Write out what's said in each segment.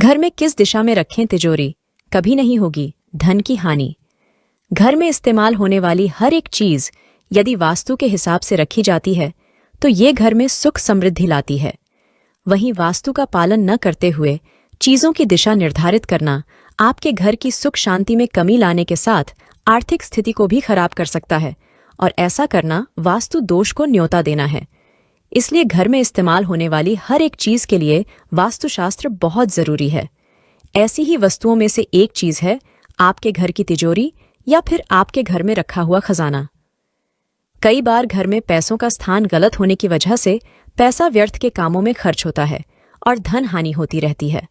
घर में किस दिशा में रखें तिजोरी? कभी नहीं होगी धन की हानि। घर में इस्तेमाल होने वाली हर एक चीज यदि वास्तु के हिसाब से रखी जाती है तो ये घर में सुख समृद्धि लाती है। वहीं वास्तु का पालन न करते हुए चीजों की दिशा निर्धारित करना आपके घर की सुख शांति में कमी लाने के साथ आर्थिक स्थिति को भी खराब कर सकता है और ऐसा करना वास्तु दोष को न्योता देना है। इसलिए घर में इस्तेमाल होने वाली हर एक चीज के लिए वास्तुशास्त्र बहुत जरूरी है। ऐसी ही वस्तुओं में से एक चीज है आपके घर की तिजोरी या फिर आपके घर में रखा हुआ खजाना। कई बार घर में पैसों का स्थान गलत होने की वजह से पैसा व्यर्थ के कामों में खर्च होता है और धन हानि होती रहती है।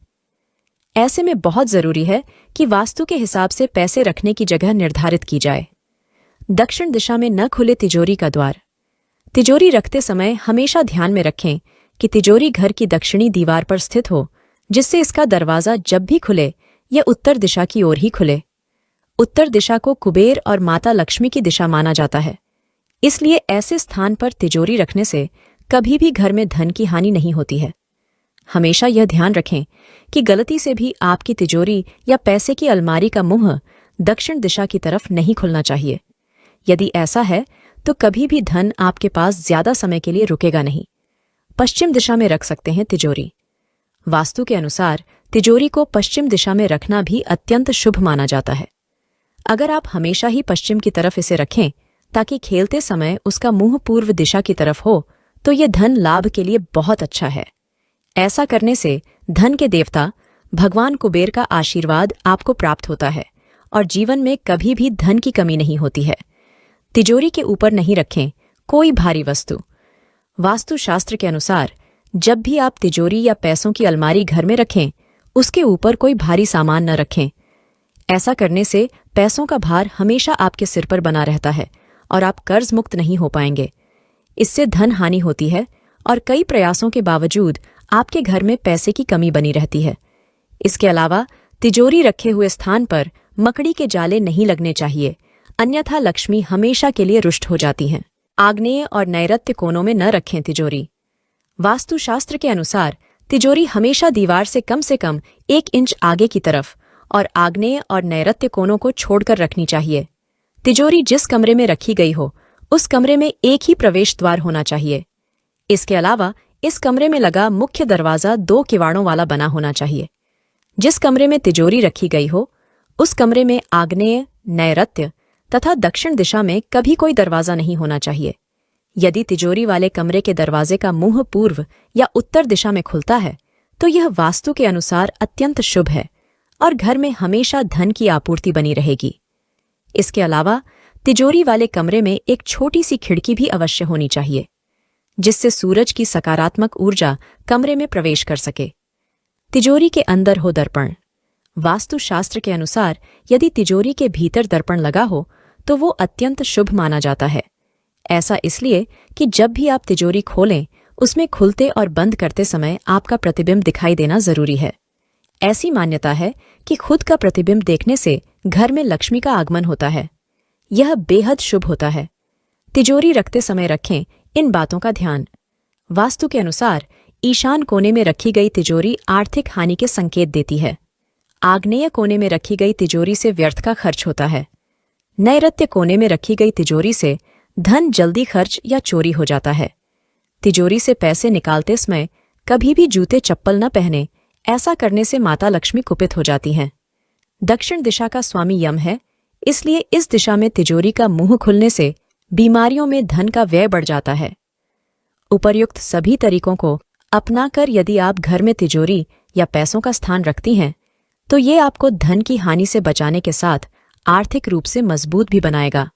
ऐसे में बहुत जरूरी है कि वास्तु के हिसाब से पैसे रखने की जगह निर्धारित की जाए। दक्षिण दिशा में न खुले तिजोरी का द्वार। तिजोरी रखते समय हमेशा ध्यान में रखें कि तिजोरी घर की दक्षिणी दीवार पर स्थित हो, जिससे इसका दरवाजा जब भी खुले यह उत्तर दिशा की ओर ही खुले। उत्तर दिशा को कुबेर और माता लक्ष्मी की दिशा माना जाता है, इसलिए ऐसे स्थान पर तिजोरी रखने से कभी भी घर में धन की हानि नहीं होती है। हमेशा यह ध्यान रखें कि गलती से भी आपकी तिजोरी या पैसे की अलमारी का मुंह दक्षिण दिशा की तरफ नहीं खुलना चाहिए। यदि ऐसा है तो कभी भी धन आपके पास ज्यादा समय के लिए रुकेगा नहीं। पश्चिम दिशा में रख सकते हैं तिजोरी। वास्तु के अनुसार तिजोरी को पश्चिम दिशा में रखना भी अत्यंत शुभ माना जाता है। अगर आप हमेशा ही पश्चिम की तरफ इसे रखें ताकि खेलते समय उसका मुंह पूर्व दिशा की तरफ हो तो यह धन लाभ के लिए बहुत अच्छा है। ऐसा करने से धन के देवता भगवान कुबेर का आशीर्वाद आपको प्राप्त होता है और जीवन में कभी भी धन की कमी नहीं होती है। तिजोरी के ऊपर नहीं रखें कोई भारी वस्तु। वास्तुशास्त्र के अनुसार जब भी आप तिजोरी या पैसों की अलमारी घर में रखें उसके ऊपर कोई भारी सामान न रखें। ऐसा करने से पैसों का भार हमेशा आपके सिर पर बना रहता है और आप कर्ज मुक्त नहीं हो पाएंगे। इससे धन हानि होती है और कई प्रयासों के बावजूद आपके घर में पैसे की कमी बनी रहती है। इसके अलावा तिजोरी रखे हुए स्थान पर मकड़ी के जाले नहीं लगने चाहिए, अन्यथा लक्ष्मी हमेशा के लिए रुष्ट हो जाती हैं। आग्नेय और नैऋत्य कोनों में न रखें तिजोरी। वास्तुशास्त्र के अनुसार तिजोरी हमेशा दीवार से कम 1 इंच आगे की तरफ और आग्नेय और नैऋत्य कोनों को छोड़कर रखनी चाहिए। तिजोरी जिस कमरे में रखी गई हो उस कमरे में एक ही प्रवेश द्वार होना चाहिए। इसके अलावा इस कमरे में लगा मुख्य दरवाजा 2 किवाड़ों वाला बना होना चाहिए। जिस कमरे में तिजोरी रखी गई हो उस कमरे में आग्नेय, नैऋत्य तथा दक्षिण दिशा में कभी कोई दरवाजा नहीं होना चाहिए। यदि तिजोरी वाले कमरे के दरवाजे का मुंह पूर्व या उत्तर दिशा में खुलता है तो यह वास्तु के अनुसार अत्यंत शुभ है और घर में हमेशा धन की आपूर्ति बनी रहेगी। इसके अलावा तिजोरी वाले कमरे में एक छोटी सी खिड़की भी अवश्य होनी चाहिए, जिससे सूरज की सकारात्मक ऊर्जा कमरे में प्रवेश कर सके। तिजोरी के अंदर हो दर्पण। वास्तुशास्त्र के अनुसार यदि तिजोरी के भीतर दर्पण लगा हो तो वो अत्यंत शुभ माना जाता है। ऐसा इसलिए कि जब भी आप तिजोरी खोलें उसमें खुलते और बंद करते समय आपका प्रतिबिंब दिखाई देना जरूरी है। ऐसी मान्यता है कि खुद का प्रतिबिंब देखने से घर में लक्ष्मी का आगमन होता है। यह बेहद शुभ होता है। तिजोरी रखते समय रखें इन बातों का ध्यान। वास्तु के अनुसार ईशान कोने में रखी गई तिजोरी आर्थिक हानि के संकेत देती है। आग्नेय कोने में रखी गई तिजोरी से व्यर्थ का खर्च होता है। नैऋत्य कोने में रखी गई तिजोरी से धन जल्दी खर्च या चोरी हो जाता है। तिजोरी से पैसे निकालते समय कभी भी जूते चप्पल न पहने, ऐसा करने से माता लक्ष्मी कुपित हो जाती हैं। दक्षिण दिशा का स्वामी यम है, इसलिए इस दिशा में तिजोरी का मुंह खुलने से बीमारियों में धन का व्यय बढ़ जाता है। उपर्युक्त सभी तरीकों को अपनाकर यदि आप घर में तिजोरी या पैसों का स्थान रखती हैं तो ये आपको धन की हानि से बचाने के साथ आर्थिक रूप से मजबूत भी बनाएगा।